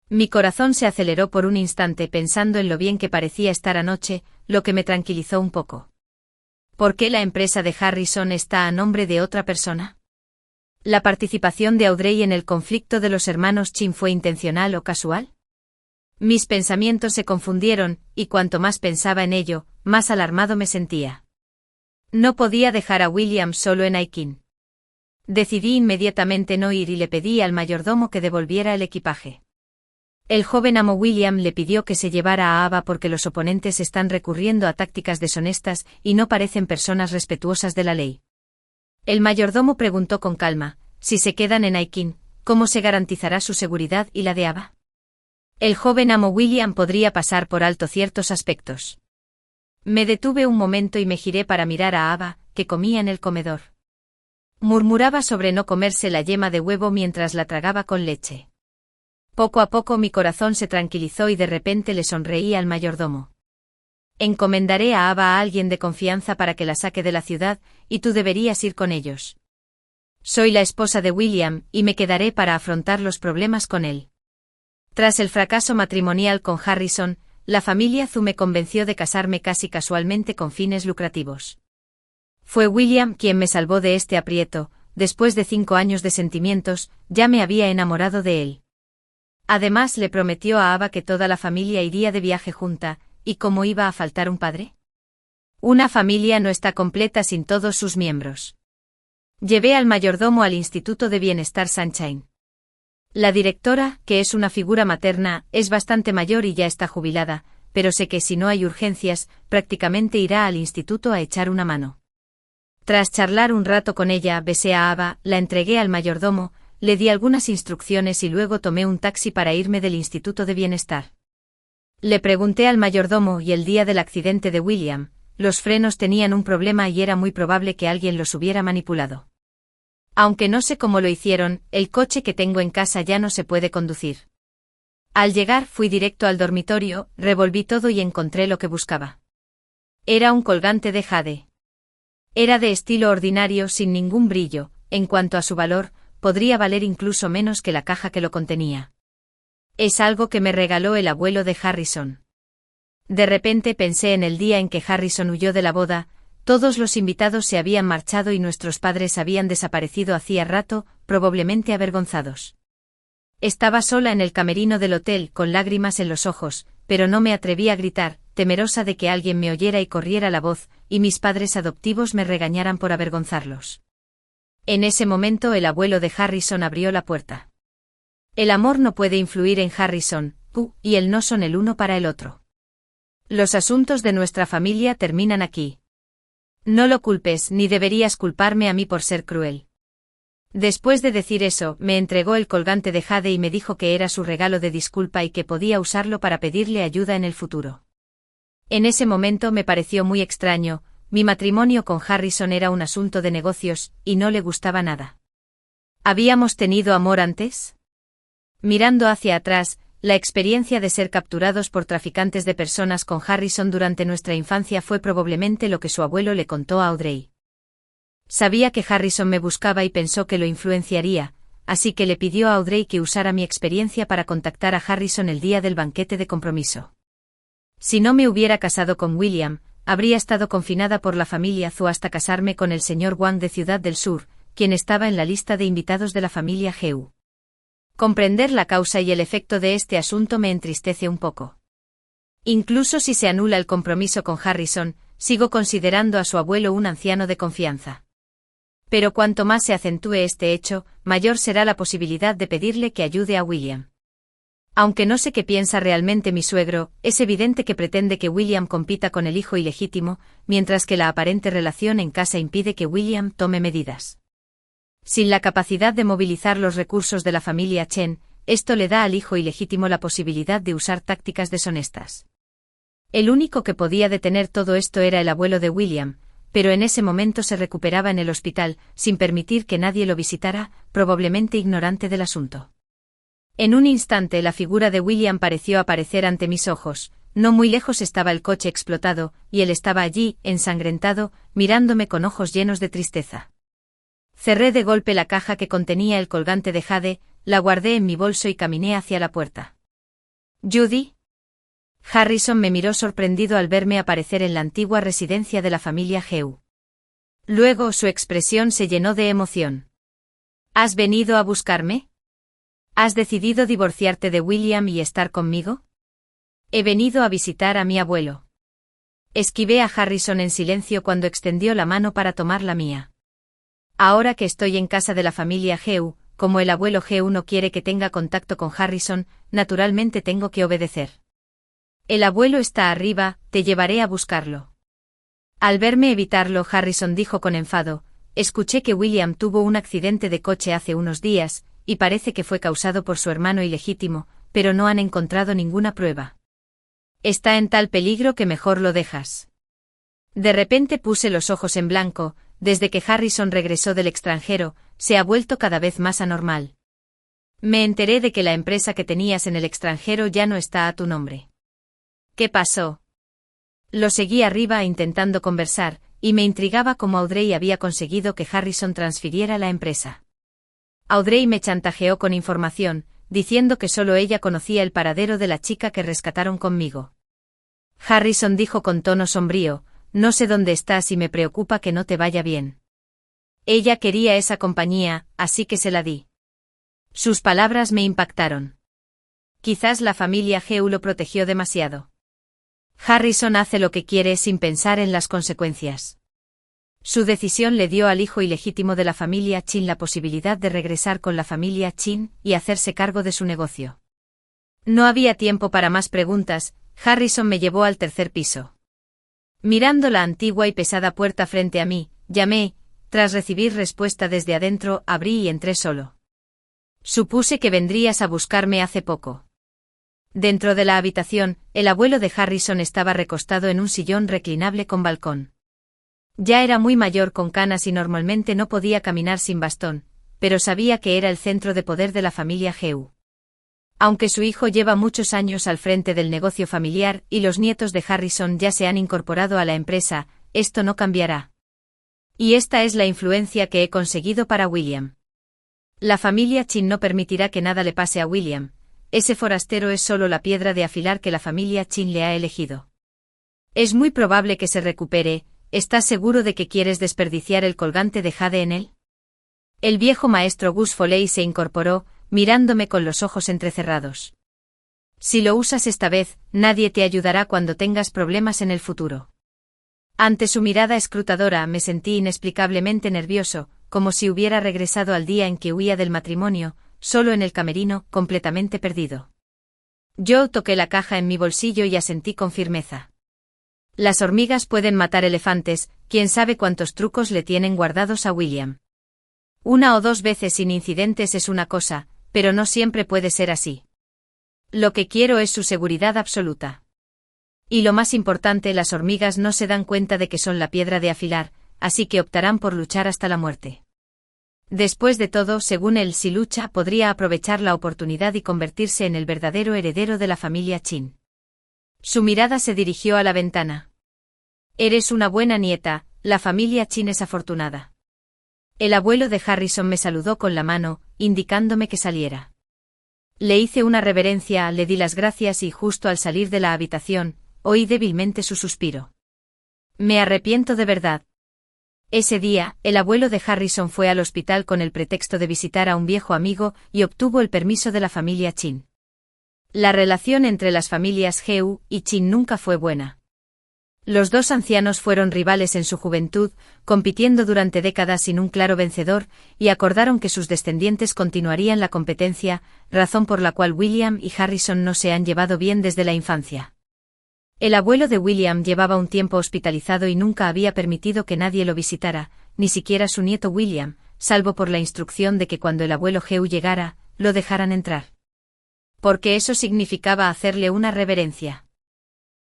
Mi corazón se aceleró por un instante pensando en lo bien que parecía estar anoche, lo que me tranquilizó un poco. ¿Por qué la empresa de Harrison está a nombre de otra persona? ¿La participación de Audrey en el conflicto de los hermanos Chin fue intencional o casual? Mis pensamientos se confundieron, y cuanto más pensaba en ello, más alarmado me sentía. No podía dejar a William solo en Aikin. Decidí inmediatamente no ir y le pedí al mayordomo que devolviera el equipaje. El joven amo William le pidió que se llevara a Ava porque los oponentes están recurriendo a tácticas deshonestas y no parecen personas respetuosas de la ley. El mayordomo preguntó con calma, si se quedan en Aiken, ¿cómo se garantizará su seguridad y la de Ava? El joven amo William podría pasar por alto ciertos aspectos. Me detuve un momento y me giré para mirar a Ava, que comía en el comedor. Murmuraba sobre no comerse la yema de huevo mientras la tragaba con leche. Poco a poco mi corazón se tranquilizó y de repente le sonreí al mayordomo. Encomendaré a Ava a alguien de confianza para que la saque de la ciudad, y tú deberías ir con ellos. Soy la esposa de William, y me quedaré para afrontar los problemas con él. Tras el fracaso matrimonial con Harrison, la familia Zhu me convenció de casarme casi casualmente con fines lucrativos. Fue William quien me salvó de este aprieto, después de 5 años de sentimientos, ya me había enamorado de él. Además le prometió a Ava que toda la familia iría de viaje junta, ¿y cómo iba a faltar un padre? Una familia no está completa sin todos sus miembros. Llevé al mayordomo al Instituto de Bienestar Sunshine. La directora, que es una figura materna, es bastante mayor y ya está jubilada, pero sé que si no hay urgencias, prácticamente irá al instituto a echar una mano. Tras charlar un rato con ella, besé a Ava, la entregué al mayordomo, le di algunas instrucciones y luego tomé un taxi para irme del Instituto de Bienestar. Le pregunté al mayordomo y el día del accidente de William, los frenos tenían un problema y era muy probable que alguien los hubiera manipulado. Aunque no sé cómo lo hicieron, el coche que tengo en casa ya no se puede conducir. Al llegar fui directo al dormitorio, revolví todo y encontré lo que buscaba. Era un colgante de jade. Era de estilo ordinario sin ningún brillo, en cuanto a su valor, podría valer incluso menos que la caja que lo contenía. Es algo que me regaló el abuelo de Harrison. De repente pensé en el día en que Harrison huyó de la boda, todos los invitados se habían marchado y nuestros padres habían desaparecido hacía rato, probablemente avergonzados. Estaba sola en el camerino del hotel con lágrimas en los ojos, pero no me atreví a gritar, temerosa de que alguien me oyera y corriera la voz, y mis padres adoptivos me regañaran por avergonzarlos. En ese momento el abuelo de Harrison abrió la puerta. El amor no puede influir en Harrison, tú y él no son el uno para el otro. Los asuntos de nuestra familia terminan aquí. No lo culpes ni deberías culparme a mí por ser cruel. Después de decir eso, me entregó el colgante de jade y me dijo que era su regalo de disculpa y que podía usarlo para pedirle ayuda en el futuro. En ese momento me pareció muy extraño. Mi matrimonio con Harrison era un asunto de negocios, y no le gustaba nada. ¿Habíamos tenido amor antes? Mirando hacia atrás, la experiencia de ser capturados por traficantes de personas con Harrison durante nuestra infancia fue probablemente lo que su abuelo le contó a Audrey. Sabía que Harrison me buscaba y pensó que lo influenciaría, así que le pidió a Audrey que usara mi experiencia para contactar a Harrison el día del banquete de compromiso. Si no me hubiera casado con William, habría estado confinada por la familia Zhu hasta casarme con el señor Wang de Ciudad del Sur, quien estaba en la lista de invitados de la familia Geu. Comprender la causa y el efecto de este asunto me entristece un poco. Incluso si se anula el compromiso con Harrison, sigo considerando a su abuelo un anciano de confianza. Pero cuanto más se acentúe este hecho, mayor será la posibilidad de pedirle que ayude a William. Aunque no sé qué piensa realmente mi suegro, es evidente que pretende que William compita con el hijo ilegítimo, mientras que la aparente relación en casa impide que William tome medidas. Sin la capacidad de movilizar los recursos de la familia Chen, esto le da al hijo ilegítimo la posibilidad de usar tácticas deshonestas. El único que podía detener todo esto era el abuelo de William, pero en ese momento se recuperaba en el hospital, sin permitir que nadie lo visitara, probablemente ignorante del asunto. En un instante la figura de William pareció aparecer ante mis ojos, no muy lejos estaba el coche explotado, y él estaba allí, ensangrentado, mirándome con ojos llenos de tristeza. Cerré de golpe la caja que contenía el colgante de jade, la guardé en mi bolso y caminé hacia la puerta. ¿Judy? Harrison me miró sorprendido al verme aparecer en la antigua residencia de la familia Geu. Luego su expresión se llenó de emoción. ¿Has venido a buscarme? ¿Has decidido divorciarte de William y estar conmigo? He venido a visitar a mi abuelo. Esquivé a Harrison en silencio cuando extendió la mano para tomar la mía. Ahora que estoy en casa de la familia Geu, como el abuelo G no quiere que tenga contacto con Harrison, naturalmente tengo que obedecer. El abuelo está arriba, te llevaré a buscarlo. Al verme evitarlo, Harrison dijo con enfado, escuché que William tuvo un accidente de coche hace unos días, y parece que fue causado por su hermano ilegítimo, pero no han encontrado ninguna prueba. Está en tal peligro que mejor lo dejas. De repente puse los ojos en blanco. Desde que Harrison regresó del extranjero, se ha vuelto cada vez más anormal. Me enteré de que la empresa que tenías en el extranjero ya no está a tu nombre. ¿Qué pasó? Lo seguí arriba intentando conversar, y me intrigaba cómo Audrey había conseguido que Harrison transfiriera la empresa. Audrey me chantajeó con información, diciendo que solo ella conocía el paradero de la chica que rescataron conmigo. Harrison dijo con tono sombrío, no sé dónde estás y me preocupa que no te vaya bien. Ella quería esa compañía, así que se la di. Sus palabras me impactaron. Quizás la familia Geu lo protegió demasiado. Harrison hace lo que quiere sin pensar en las consecuencias. Su decisión le dio al hijo ilegítimo de la familia Chin la posibilidad de regresar con la familia Chin y hacerse cargo de su negocio. No había tiempo para más preguntas. Harrison me llevó al tercer piso. Mirando la antigua y pesada puerta frente a mí, llamé. Tras recibir respuesta desde adentro, abrí y entré solo. Supuse que vendrías a buscarme hace poco. Dentro de la habitación, el abuelo de Harrison estaba recostado en un sillón reclinable con balcón. Ya era muy mayor con canas y normalmente no podía caminar sin bastón, pero sabía que era el centro de poder de la familia Geu. Aunque su hijo lleva muchos años al frente del negocio familiar y los nietos de Harrison ya se han incorporado a la empresa, esto no cambiará. Y esta es la influencia que he conseguido para William. La familia Chin no permitirá que nada le pase a William. Ese forastero es solo la piedra de afilar que la familia Chin le ha elegido. Es muy probable que se recupere. ¿Estás seguro de que quieres desperdiciar el colgante de jade en él? El viejo maestro Gus Foley se incorporó, mirándome con los ojos entrecerrados. Si lo usas esta vez, nadie te ayudará cuando tengas problemas en el futuro. Ante su mirada escrutadora me sentí inexplicablemente nervioso, como si hubiera regresado al día en que huía del matrimonio, solo en el camerino, completamente perdido. Yo toqué la caja en mi bolsillo y asentí con firmeza. Las hormigas pueden matar elefantes, quién sabe cuántos trucos le tienen guardados a William. Una o dos veces sin incidentes es una cosa, pero no siempre puede ser así. Lo que quiero es su seguridad absoluta. Y lo más importante, las hormigas no se dan cuenta de que son la piedra de afilar, así que optarán por luchar hasta la muerte. Después de todo, según él, si lucha, podría aprovechar la oportunidad y convertirse en el verdadero heredero de la familia Chin. Su mirada se dirigió a la ventana. Eres una buena nieta, la familia Chin es afortunada. El abuelo de Harrison me saludó con la mano, indicándome que saliera. Le hice una reverencia, le di las gracias y justo al salir de la habitación, oí débilmente su suspiro. Me arrepiento de verdad. Ese día, el abuelo de Harrison fue al hospital con el pretexto de visitar a un viejo amigo y obtuvo el permiso de la familia Chin. La relación entre las familias Geu y Chin nunca fue buena. Los dos ancianos fueron rivales en su juventud, compitiendo durante décadas sin un claro vencedor, y acordaron que sus descendientes continuarían la competencia, razón por la cual William y Harrison no se han llevado bien desde la infancia. El abuelo de William llevaba un tiempo hospitalizado y nunca había permitido que nadie lo visitara, ni siquiera su nieto William, salvo por la instrucción de que cuando el abuelo Geu llegara, lo dejaran entrar. Porque eso significaba hacerle una reverencia.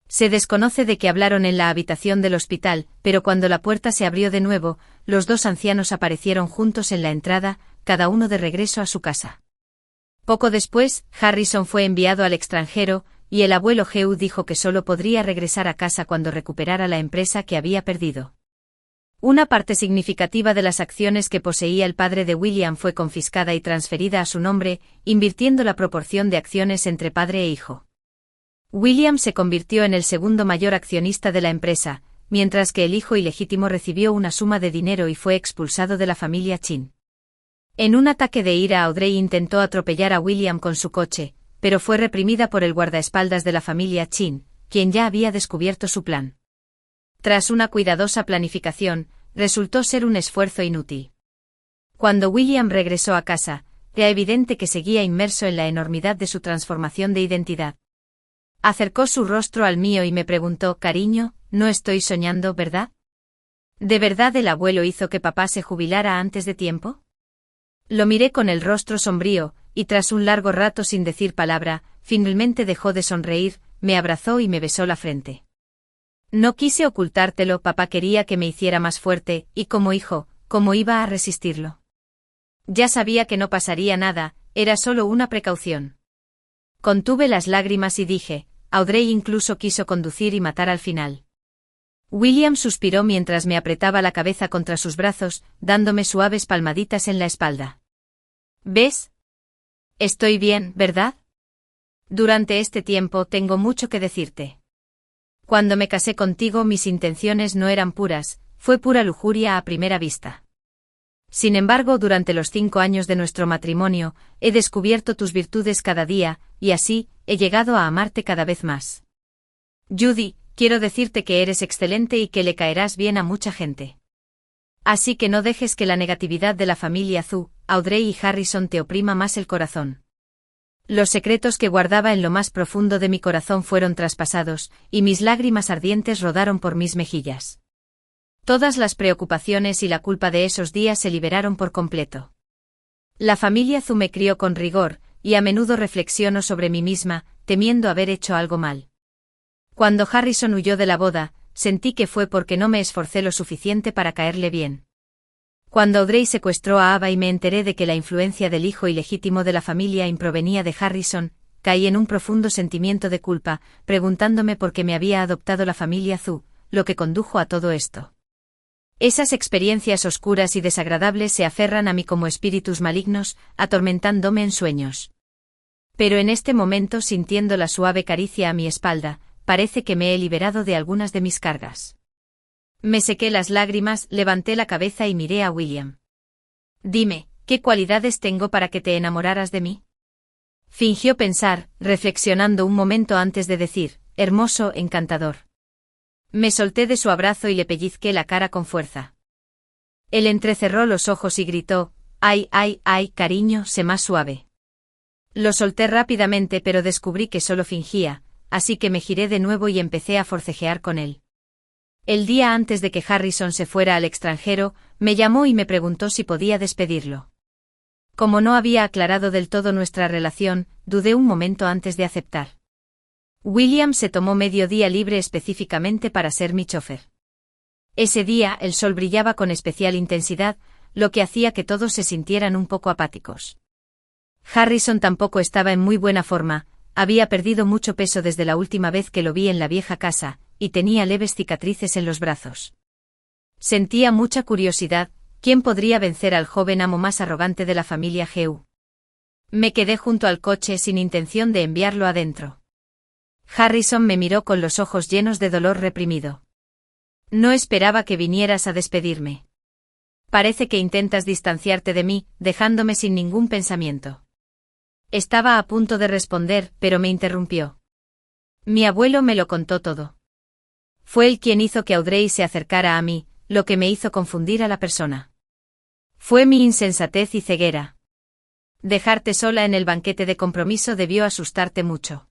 Se desconoce de qué hablaron en la habitación del hospital, pero cuando la puerta se abrió de nuevo, los dos ancianos aparecieron juntos en la entrada, cada uno de regreso a su casa. Poco después, Harrison fue enviado al extranjero, y el abuelo Geu dijo que solo podría regresar a casa cuando recuperara la empresa que había perdido. Una parte significativa de las acciones que poseía el padre de William fue confiscada y transferida a su nombre, invirtiendo la proporción de acciones entre padre e hijo. William se convirtió en el segundo mayor accionista de la empresa, mientras que el hijo ilegítimo recibió una suma de dinero y fue expulsado de la familia Chin. En un ataque de ira, Audrey intentó atropellar a William con su coche, pero fue reprimida por el guardaespaldas de la familia Chin, quien ya había descubierto su plan. Tras una cuidadosa planificación, resultó ser un esfuerzo inútil. Cuando William regresó a casa, era evidente que seguía inmerso en la enormidad de su transformación de identidad. Acercó su rostro al mío y me preguntó: cariño, no estoy soñando, ¿verdad? ¿De verdad el abuelo hizo que papá se jubilara antes de tiempo? Lo miré con el rostro sombrío, y tras un largo rato sin decir palabra, finalmente dejó de sonreír, me abrazó y me besó la frente. No quise ocultártelo, papá quería que me hiciera más fuerte, y como hijo, ¿cómo iba a resistirlo? Ya sabía que no pasaría nada, era solo una precaución. Contuve las lágrimas y dije: Audrey incluso quiso conducir y matar al final. William suspiró mientras me apretaba la cabeza contra sus brazos, dándome suaves palmaditas en la espalda. ¿Ves? Estoy bien, ¿verdad? Durante este tiempo tengo mucho que decirte. Cuando me casé contigo mis intenciones no eran puras, fue pura lujuria a primera vista. Sin embargo, durante los 5 años de nuestro matrimonio, he descubierto tus virtudes cada día, y así, he llegado a amarte cada vez más. Judy, quiero decirte que eres excelente y que le caerás bien a mucha gente. Así que no dejes que la negatividad de la familia Zhu, Audrey y Harrison te oprima más el corazón. Los secretos que guardaba en lo más profundo de mi corazón fueron traspasados, y mis lágrimas ardientes rodaron por mis mejillas. Todas las preocupaciones y la culpa de esos días se liberaron por completo. La familia Zhu me crió con rigor, y a menudo reflexiono sobre mí misma, temiendo haber hecho algo mal. Cuando Harrison huyó de la boda, sentí que fue porque no me esforcé lo suficiente para caerle bien. Cuando Audrey secuestró a Ava y me enteré de que la influencia del hijo ilegítimo de la familia provenía de Harrison, caí en un profundo sentimiento de culpa, preguntándome por qué me había adoptado la familia Zhu, lo que condujo a todo esto. Esas experiencias oscuras y desagradables se aferran a mí como espíritus malignos, atormentándome en sueños. Pero en este momento, sintiendo la suave caricia a mi espalda, parece que me he liberado de algunas de mis cargas. Me sequé las lágrimas, levanté la cabeza y miré a William. Dime, ¿qué cualidades tengo para que te enamoraras de mí? Fingió pensar, reflexionando un momento antes de decir: hermoso, encantador. Me solté de su abrazo y le pellizqué la cara con fuerza. Él entrecerró los ojos y gritó: ¡ay, ay, ay, cariño, sé más suave! Lo solté rápidamente, pero descubrí que solo fingía, así que me giré de nuevo y empecé a forcejear con él. El día antes de que Harrison se fuera al extranjero, me llamó y me preguntó si podía despedirlo. Como no había aclarado del todo nuestra relación, dudé un momento antes de aceptar. William se tomó medio día libre específicamente para ser mi chofer. Ese día el sol brillaba con especial intensidad, lo que hacía que todos se sintieran un poco apáticos. Harrison tampoco estaba en muy buena forma, había perdido mucho peso desde la última vez que lo vi en la vieja casa, y tenía leves cicatrices en los brazos. Sentía mucha curiosidad, ¿quién podría vencer al joven amo más arrogante de la familia Geu? Me quedé junto al coche sin intención de enviarlo adentro. Harrison me miró con los ojos llenos de dolor reprimido. No esperaba que vinieras a despedirme. Parece que intentas distanciarte de mí, dejándome sin ningún pensamiento. Estaba a punto de responder, pero me interrumpió. Mi abuelo me lo contó todo. Fue él quien hizo que Audrey se acercara a mí, lo que me hizo confundir a la persona. Fue mi insensatez y ceguera. Dejarte sola en el banquete de compromiso debió asustarte mucho.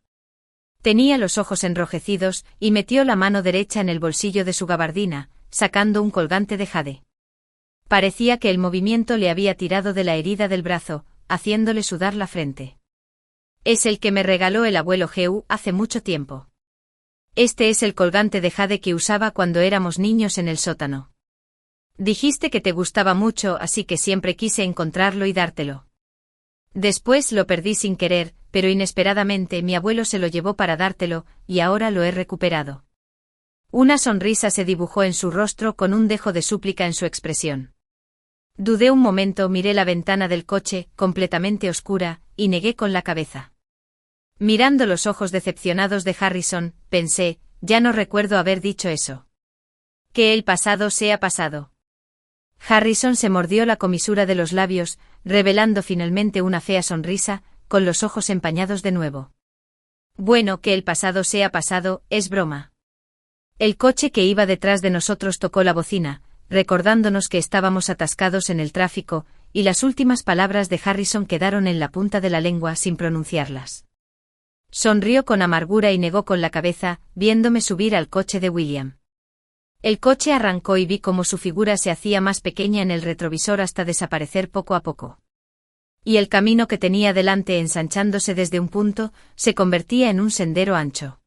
Tenía los ojos enrojecidos, y metió la mano derecha en el bolsillo de su gabardina, sacando un colgante de jade. Parecía que el movimiento le había tirado de la herida del brazo, haciéndole sudar la frente. Es el que me regaló el abuelo Geu hace mucho tiempo. Este es el colgante de jade que usaba cuando éramos niños en el sótano. Dijiste que te gustaba mucho, así que siempre quise encontrarlo y dártelo. Después lo perdí sin querer, pero inesperadamente mi abuelo se lo llevó para dártelo, y ahora lo he recuperado. Una sonrisa se dibujó en su rostro con un dejo de súplica en su expresión. Dudé un momento, miré la ventana del coche, completamente oscura, y negué con la cabeza. Mirando los ojos decepcionados de Harrison, pensé, ya no recuerdo haber dicho eso. Que el pasado sea pasado. Harrison se mordió la comisura de los labios, revelando finalmente una fea sonrisa, con los ojos empañados de nuevo. Bueno, que el pasado sea pasado, es broma. El coche que iba detrás de nosotros tocó la bocina, recordándonos que estábamos atascados en el tráfico, y las últimas palabras de Harrison quedaron en la punta de la lengua sin pronunciarlas. Sonrió con amargura y negó con la cabeza, viéndome subir al coche de William. El coche arrancó y vi cómo su figura se hacía más pequeña en el retrovisor hasta desaparecer poco a poco. Y el camino que tenía delante ensanchándose desde un punto, se convertía en un sendero ancho.